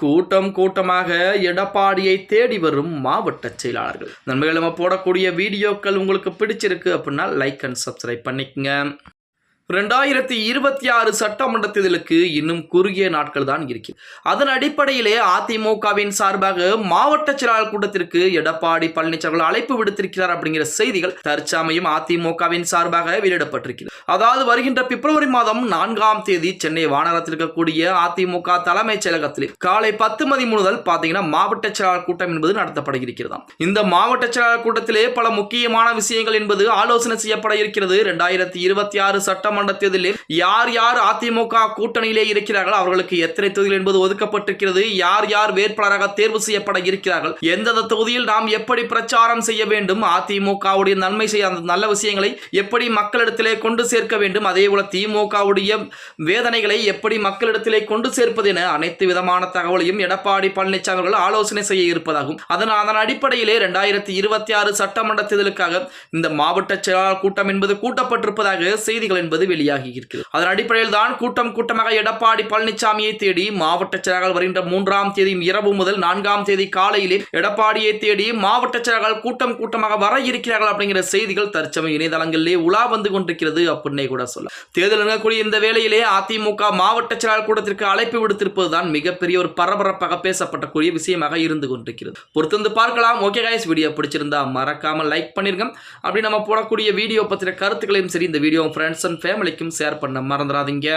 கூட்டம் கூட்டமாக எடப்பாடியை தேடி வரும் மாவட்ட செயலாளர்கள். நண்பர்கள், நம்ம போடக்கூடிய வீடியோக்கள் உங்களுக்கு பிடிச்சிருக்கு அப்படின்னா லைக் அண்ட் சப்ஸ்கிரைப் பண்ணிக்கங்க. 2026 சட்டமன்ற தேர்தலுக்கு இன்னும் குறுகிய நாட்கள் தான் இருக்கிறது. அதன் அடிப்படையிலே அதிமுகவின் சார்பாக மாவட்ட செயலாளர் கூட்டத்திற்கு எடப்பாடி பழனிசாமி அழைப்பு விடுத்திருக்கிறார் அப்படிங்கிற செய்திகள் தற்சமயம் அதிமுகவின் சார்பாக வெளியிடப்பட்டிருக்கிறது. அதாவது வருகின்ற பிப்ரவரி மாதம் 4ஆம் தேதி சென்னை வானகரத்தில் இருக்கக்கூடிய அதிமுக தலைமைச் செயலகத்தில் காலை 10 மணி முதல் பார்த்தீங்கன்னா மாவட்ட செயலாளர் கூட்டம் என்பது நடத்தப்பட இருக்கிறதாம். இந்த மாவட்ட செயலாளர் கூட்டத்திலே பல முக்கியமான விஷயங்கள் என்பது ஆலோசனை செய்யப்பட இருக்கிறது. 2026 சட்டமன்ற தேர்தலில் யார் யார் அதிமுக கூட்டணியிலே இருக்கிறார்கள், அவர்களுக்கு எத்தனை தொகுதிகள் என்பது ஒதுக்கப்பட்டிருக்கிறது, யார் யார் வேட்பாளராக தேர்வு செய்யப்பட இருக்கிறார்கள், எந்தெந்த தொகுதியில் நாம் எப்படி பிரச்சாரம் செய்ய வேண்டும், அதிமுகவுடைய நன்மை செய்ய அந்த நல்ல விஷயங்களை எப்படி மக்களிடத்திலே கொண்டு சேர்க்க வேண்டும், அதே போல திமுகவுடைய வேதனைகளை எப்படி மக்களிடத்திலே கொண்டு சேர்ப்பது என அனைத்து விதமான தகவலையும் எடப்பாடி பழனிசாமி அவர்கள் ஆலோசனை செய்ய இருப்பதாகும். அதன் அடிப்படையிலே 2026 சட்டமன்ற தேர்தலுக்காக இந்த மாவட்ட செயலாளர் கூட்டம் என்பது கூட்டப்பட்டிருப்பதாக செய்திகள் என்பது வெளியாகி இருக்கிறது. அதன் அடிப்படையில் தான் கூட்டமாக எடப்பாடி பழனிசாமியை தேடி மாவட்ட செயலாளர்கள் வருகின்ற 3ஆம் தேதி இரவு முதல் 4ஆம் தேதி காலையிலே எடப்பாடியை தேடி மாவட்ட செயலாளர்கள் கூட்டமாக வர இருக்கிறார்கள் அப்படிங்கிற செய்திகள் தற்சமயம் இணையதளங்களிலே உலா வந்து கொண்டிருக்கிறது அப்படின்னே கூட சொல்லலாம். தேர்தல் நடக்கக்கூடிய இந்த வேளையிலே அதிமுக மாவட்ட செயலாளர் கூட்டத்திற்கு அழைப்பு விடுத்திருப்பதுதான் மிகப்பெரிய ஒரு பரபரப்பாக பேசப்படக்கூடிய விஷயமாக இருந்து கொண்டிருக்கிறது. பொறுத்து பார்க்கலாம். ஓகே கைஸ், வீடியோ பிடிச்சிருந்தா மறக்காம லைக் பண்ணிருங்க. அப்படி நம்ம போடக்கூடிய வீடியோ பற்றின கருத்துக்களையும் சரி இந்த வீடியோ ஃப்ரெண்ட்ஸ் அண்ட் ஃபேமிலிக்கும் ஷேர் பண்ண மறந்துடாதீங்க.